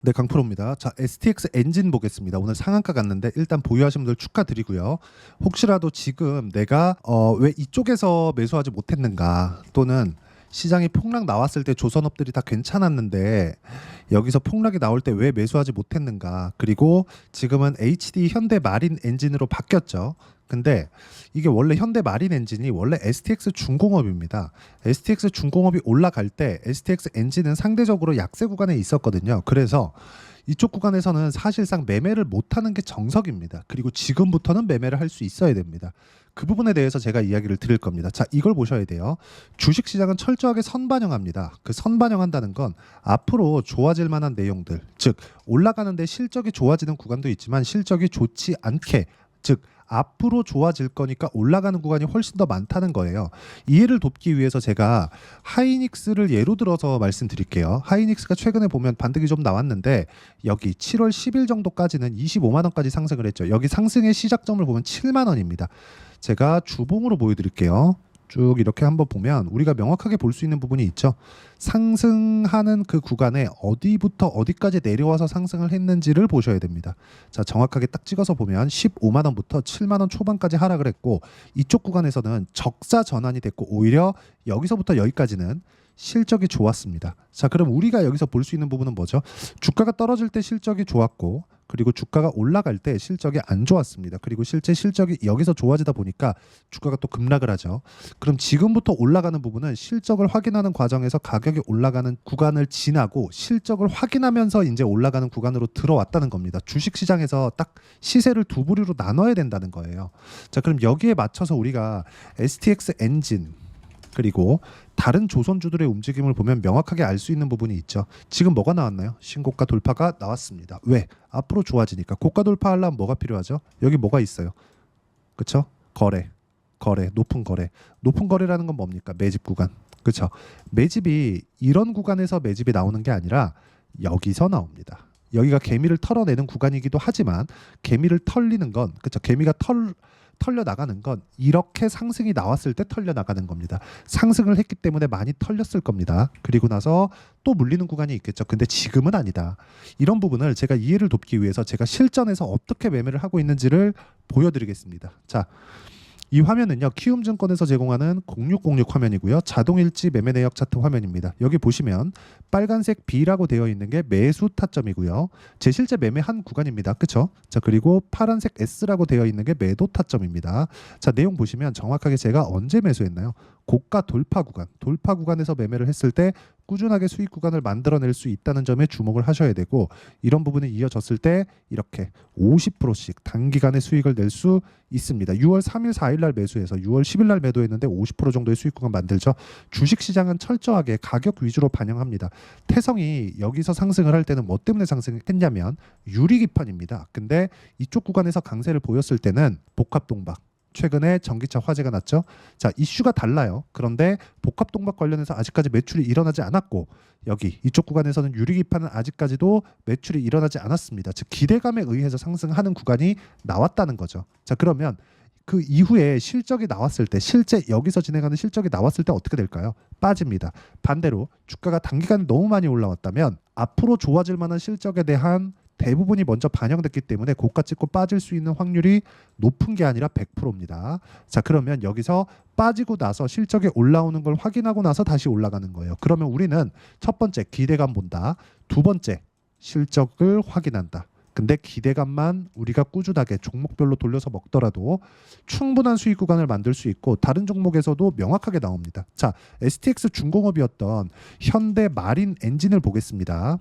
네, 강프로입니다. 자, STX 엔진 보겠습니다. 오늘 상한가 갔는데 일단 보유하신 분들 축하드리고요. 혹시라도 지금 내가 왜 이쪽에서 매수하지 못했는가, 또는 시장이 폭락 나왔을 때 조선업들이 다 괜찮았는데 여기서 폭락이 나올 때 왜 매수하지 못했는가, 그리고 지금은 HD 현대 마린 엔진으로 바뀌었죠. 근데 이게 원래 현대 마린 엔진이 원래 STX 중공업입니다. STX 중공업이 올라갈 때 STX 엔진은 상대적으로 약세 구간에 있었거든요. 그래서 이쪽 구간에서는 사실상 매매를 못하는 게 정석입니다. 그리고 지금부터는 매매를 할 수 있어야 됩니다. 그 부분에 대해서 제가 이야기를 드릴 겁니다. 자, 이걸 보셔야 돼요. 주식시장은 철저하게 선반영합니다. 그 선반영한다는 건 앞으로 좋아질 만한 내용들, 즉 올라가는데 실적이 좋아지는 구간도 있지만 실적이 좋지 않게, 즉 앞으로 좋아질 거니까 올라가는 구간이 훨씬 더 많다는 거예요. 이해를 돕기 위해서 제가 하이닉스를 예로 들어서 말씀드릴게요. 하이닉스가 최근에 보면 반등이 좀 나왔는데 여기 7월 10일 정도까지는 25만 원까지 상승을 했죠. 여기 상승의 시작점을 보면 7만 원입니다. 제가 주봉으로 보여드릴게요. 쭉 이렇게 한번 보면 우리가 명확하게 볼 수 있는 부분이 있죠. 상승하는 그 구간에 어디부터 어디까지 내려와서 상승을 했는지를 보셔야 됩니다. 자, 정확하게 딱 찍어서 보면 15만 원부터 7만 원 초반까지 하락을 했고, 이쪽 구간에서는 적자 전환이 됐고, 오히려 여기서부터 여기까지는 실적이 좋았습니다. 자, 그럼 우리가 여기서 볼 수 있는 부분은 뭐죠? 주가가 떨어질 때 실적이 좋았고, 그리고 주가가 올라갈 때 실적이 안 좋았습니다. 그리고 실제 실적이 여기서 좋아지다 보니까 주가가 또 급락을 하죠. 그럼 지금부터 올라가는 부분은 실적을 확인하는 과정에서 가격이 올라가는 구간을 지나고 실적을 확인하면서 이제 올라가는 구간으로 들어왔다는 겁니다. 주식 시장에서 딱 시세를 두 부류로 나눠야 된다는 거예요. 자, 그럼 여기에 맞춰서 우리가 STX 엔진, 그리고 다른 조선주들의 움직임을 보면 명확하게 알 수 있는 부분이 있죠. 지금 뭐가 나왔나요? 신고가 돌파가 나왔습니다. 왜? 앞으로 좋아지니까. 고가 돌파하려면 뭐가 필요하죠? 여기 뭐가 있어요? 그쵸? 거래, 높은 거래. 높은 거래라는 건 뭡니까? 매집 구간. 그쵸? 매집이 이런 구간에서 매집이 나오는 게 아니라 여기서 나옵니다. 여기가 개미를 털어내는 구간이기도 하지만 개미를 털리는 건, 그쵸? 개미가 털려 나가는 건 이렇게 상승이 나왔을 때 털려 나가는 겁니다. 상승을 했기 때문에 많이 털렸을 겁니다. 그리고 나서 또 물리는 구간이 있겠죠. 근데 지금은 아니다. 이런 부분을 제가 이해를 돕기 위해서 제가 실전에서 어떻게 매매를 하고 있는지를 보여드리겠습니다. 자, 이 화면은요, 키움증권에서 제공하는 0606 화면이고요. 자동일지 매매 내역 차트 화면입니다. 여기 보시면 빨간색 B라고 되어 있는 게 매수 타점이고요. 제 실제 매매한 구간입니다. 그쵸? 자, 그리고 파란색 S라고 되어 있는 게 매도 타점입니다. 자, 내용 보시면 정확하게 제가 언제 매수했나요? 고가 돌파 구간, 돌파 구간에서 매매를 했을 때 꾸준하게 수익 구간을 만들어낼 수 있다는 점에 주목을 하셔야 되고, 이런 부분이 이어졌을 때 이렇게 50%씩 단기간에 수익을 낼 수 있습니다. 6월 3일, 4일 날 매수해서 6월 10일 날 매도했는데 50% 정도의 수익 구간 만들죠. 주식 시장은 철저하게 가격 위주로 반영합니다. 태성이 여기서 상승을 할 때는 뭐 때문에 상승했냐면 유리기판입니다. 근데 이쪽 구간에서 강세를 보였을 때는 복합동박, 최근에 전기차 화재가 났죠. 자, 이슈가 달라요. 그런데 복합동박 관련해서 아직까지 매출이 일어나지 않았고, 여기 이쪽 구간에서는 유리기판은 아직까지도 매출이 일어나지 않았습니다. 즉 기대감에 의해서 상승하는 구간이 나왔다는 거죠. 자, 그러면 그 이후에 실적이 나왔을 때, 실제 여기서 진행하는 실적이 나왔을 때 어떻게 될까요? 빠집니다. 반대로 주가가 단기간에 너무 많이 올라왔다면 앞으로 좋아질 만한 실적에 대한 대부분이 먼저 반영됐기 때문에 고가 찍고 빠질 수 있는 확률이 높은 게 아니라 100%입니다. 자, 그러면 여기서 빠지고 나서 실적이 올라오는 걸 확인하고 나서 다시 올라가는 거예요. 그러면 우리는 첫 번째 기대감 본다. 두 번째 실적을 확인한다. 근데 기대감만 우리가 꾸준하게 종목별로 돌려서 먹더라도 충분한 수익 구간을 만들 수 있고, 다른 종목에서도 명확하게 나옵니다. 자, STX 중공업이었던 현대 마린 엔진을 보겠습니다.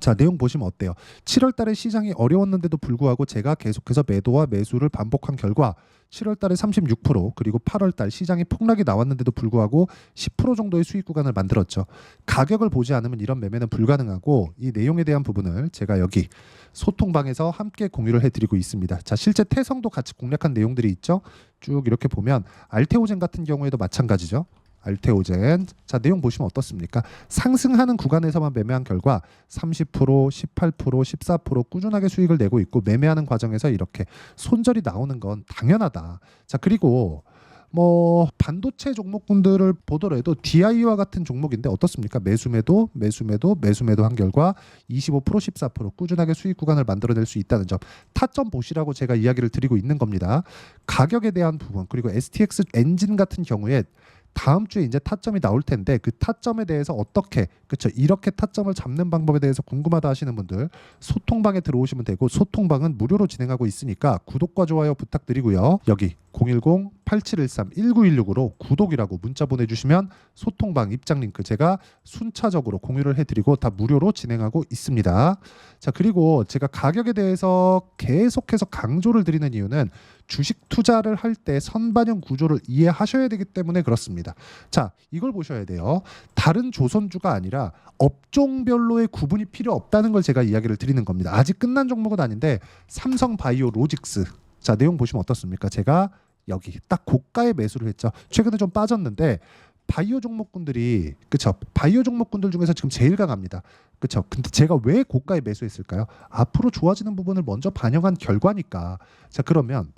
자, 내용 보시면 어때요? 7월 달에 시장이 어려웠는데도 불구하고 제가 계속해서 매도와 매수를 반복한 결과 7월 달에 36%, 그리고 8월 달 시장이 폭락이 나왔는데도 불구하고 10% 정도의 수익 구간을 만들었죠. 가격을 보지 않으면 이런 매매는 불가능하고, 이 내용에 대한 부분을 제가 여기 소통방에서 함께 공유를 해드리고 있습니다. 자, 실제 태성도 같이 공략한 내용들이 있죠. 쭉 이렇게 보면 알테오젠 같은 경우에도 마찬가지죠. 알테오젠. 자, 내용 보시면 어떻습니까? 상승하는 구간에서만 매매한 결과 30%, 18%, 14% 꾸준하게 수익을 내고 있고, 매매하는 과정에서 이렇게 손절이 나오는 건 당연하다. 자, 그리고 뭐 반도체 종목군들을 보더라도 DI와 같은 종목인데 어떻습니까? 매수매도 한 결과 25% 14% 꾸준하게 수익 구간을 만들어낼 수 있다는 점, 타점 보시라고 제가 이야기를 드리고 있는 겁니다. 가격에 대한 부분, 그리고 STX 엔진 같은 경우에 다음 주에 이제 타점이 나올 텐데 그 타점에 대해서 어떻게, 그렇죠, 이렇게 타점을 잡는 방법에 대해서 궁금하다 하시는 분들 소통방에 들어오시면 되고, 소통방은 무료로 진행하고 있으니까 구독과 좋아요 부탁드리고요. 여기 010-8713-1916으로 구독이라고 문자 보내주시면 소통방 입장 링크 제가 순차적으로 공유를 해드리고 다 무료로 진행하고 있습니다. 자, 그리고 제가 가격에 대해서 계속해서 강조를 드리는 이유는 주식 투자를 할 때 선반영 구조를 이해하셔야 되기 때문에 그렇습니다. 자, 이걸 보셔야 돼요. 다른 조선주가 아니라 업종별로의 구분이 필요 없다는 걸 제가 이야기를 드리는 겁니다. 아직 끝난 종목은 아닌데 삼성바이오로직스, 자, 내용 보시면 어떻습니까? 제가 여기 딱 고가에 매수를 했죠. 최근에 좀 빠졌는데 바이오 종목군들이, 그쵸, 바이오 종목군들 중에서 지금 제일 강합니다. 그쵸. 근데 제가 왜 고가에 매수했을까요? 앞으로 좋아지는 부분을 먼저 반영한 결과니까. 자, 그러면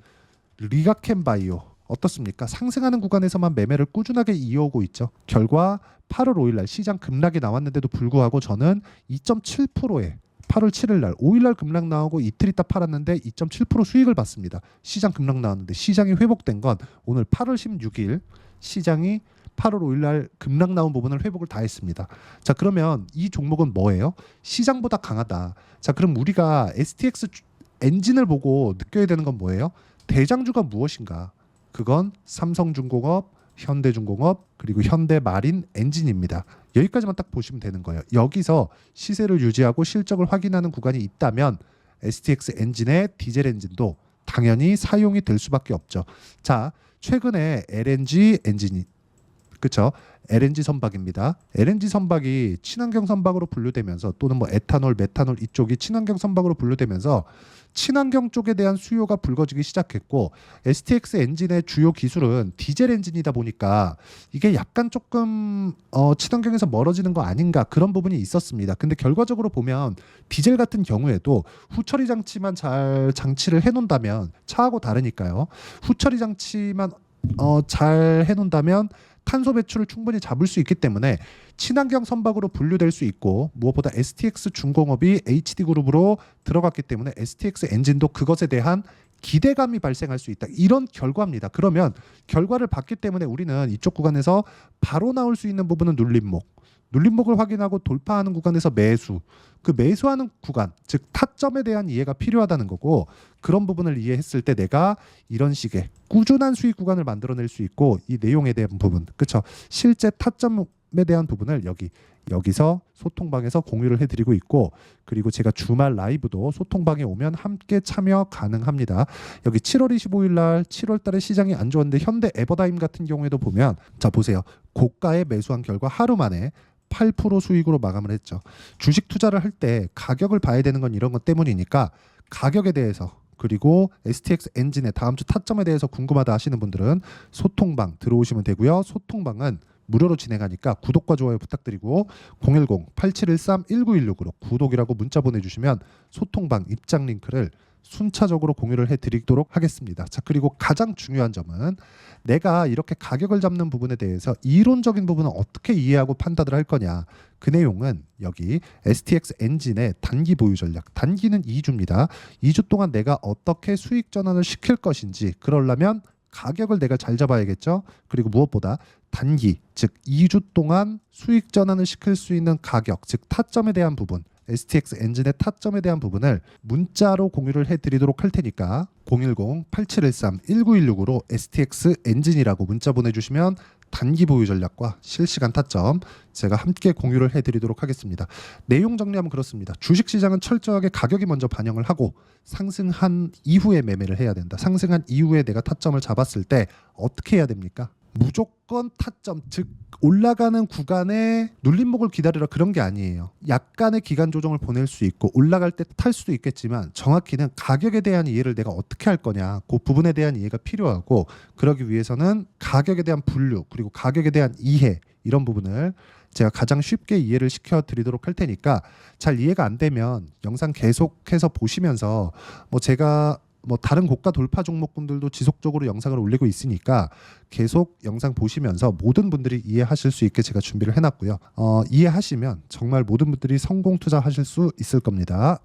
리가켄 바이오 어떻습니까? 상승하는 구간에서만 매매를 꾸준하게 이어오고 있죠. 결과 8월 5일 날 시장 급락이 나왔는데도 불구하고 저는 2.7%에 8월 7일 날 5일 날 급락 나오고 이틀 있다 팔았는데 2.7% 수익을 봤습니다. 시장 급락 나왔는데 시장이 회복된 건 오늘 8월 16일 시장이 8월 5일 날 급락 나온 부분을 회복을 다 했습니다. 자, 그러면 이 종목은 뭐예요? 시장보다 강하다. 자, 그럼 우리가 STX 엔진을 보고 느껴야 되는 건 뭐예요? 대장주가 무엇인가? 그건 삼성중공업, 현대중공업, 그리고 현대마린 엔진입니다. 여기까지만 딱 보시면 되는 거예요. 여기서 시세를 유지하고 실적을 확인하는 구간이 있다면 STX 엔진의 디젤 엔진도 당연히 사용이 될 수밖에 없죠. 자, 최근에 LNG 엔진이, 그렇죠, LNG 선박입니다. LNG 선박이 친환경 선박으로 분류되면서, 또는 뭐 에탄올, 메탄올 이쪽이 친환경 선박으로 분류되면서 친환경 쪽에 대한 수요가 불거지기 시작했고, STX 엔진의 주요 기술은 디젤 엔진이다 보니까 이게 약간 조금 친환경에서 멀어지는 거 아닌가, 그런 부분이 있었습니다. 근데 결과적으로 보면 디젤 같은 경우에도 후처리 장치만 잘 장치를 해놓는다면, 차하고 다르니까요. 후처리 장치만 잘 해놓는다면 탄소 배출을 충분히 잡을 수 있기 때문에 친환경 선박으로 분류될 수 있고, 무엇보다 STX 중공업이 HD그룹으로 들어갔기 때문에 STX 엔진도 그것에 대한 기대감이 발생할 수 있다. 이런 결과입니다. 그러면 결과를 봤기 때문에 우리는 이쪽 구간에서 바로 나올 수 있는 부분은 눌림목을 확인하고 돌파하는 구간에서 매수, 그 매수하는 구간, 즉 타점에 대한 이해가 필요하다는 거고, 그런 부분을 이해했을 때 내가 이런 식의 꾸준한 수익 구간을 만들어낼 수 있고, 이 내용에 대한 부분, 그렇죠, 실제 타점에 대한 부분을 여기서 소통방에서 공유를 해드리고 있고, 그리고 제가 주말 라이브도 소통방에 오면 함께 참여 가능합니다. 여기 7월 25일 날 7월 달에 시장이 안 좋았는데 현대 에버다임 같은 경우에도 보면, 자 보세요, 고가에 매수한 결과 하루 만에 8% 수익으로 마감을 했죠. 주식 투자를 할 때 가격을 봐야 되는 건 이런 것 때문이니까 가격에 대해서, 그리고 STX 엔진의 다음 주 타점에 대해서 궁금하다 하시는 분들은 소통방 들어오시면 되고요. 소통방은 무료로 진행하니까 구독과 좋아요 부탁드리고 010-8713-1916으로 구독이라고 문자 보내주시면 소통방 입장 링크를 순차적으로 공유를 해드리도록 하겠습니다. 자, 그리고 가장 중요한 점은 내가 이렇게 가격을 잡는 부분에 대해서 이론적인 부분은 어떻게 이해하고 판단을 할 거냐. 그 내용은 여기 STX 엔진의 단기 보유 전략, 단기는 2주입니다. 2주 동안 내가 어떻게 수익 전환을 시킬 것인지, 그러려면 가격을 내가 잘 잡아야겠죠. 그리고 무엇보다 단기, 즉 2주 동안 수익 전환을 시킬 수 있는 가격, 즉 타점에 대한 부분, STX 엔진의 타점에 대한 부분을 문자로 공유를 해드리도록 할 테니까 010-8713-1916으로 STX 엔진이라고 문자 보내주시면 단기 보유 전략과 실시간 타점 제가 함께 공유를 해드리도록 하겠습니다. 내용 정리하면 그렇습니다. 주식시장은 철저하게 가격이 먼저 반영을 하고 상승한 이후에 매매를 해야 된다. 상승한 이후에 내가 타점을 잡았을 때 어떻게 해야 됩니까? 무조건 타점, 즉 올라가는 구간에 눌림목을 기다리라, 그런 게 아니에요. 약간의 기간 조정을 보낼 수 있고 올라갈 때 탈 수도 있겠지만, 정확히는 가격에 대한 이해를 내가 어떻게 할 거냐, 그 부분에 대한 이해가 필요하고, 그러기 위해서는 가격에 대한 분류, 그리고 가격에 대한 이해, 이런 부분을 제가 가장 쉽게 이해를 시켜 드리도록 할 테니까, 잘 이해가 안 되면 영상 계속해서 보시면서 뭐 제가 뭐 다른 고가 돌파 종목군들도 지속적으로 영상을 올리고 있으니까 계속 영상 보시면서 모든 분들이 이해하실 수 있게 제가 준비를 해놨고요. 이해하시면 정말 모든 분들이 성공 투자하실 수 있을 겁니다.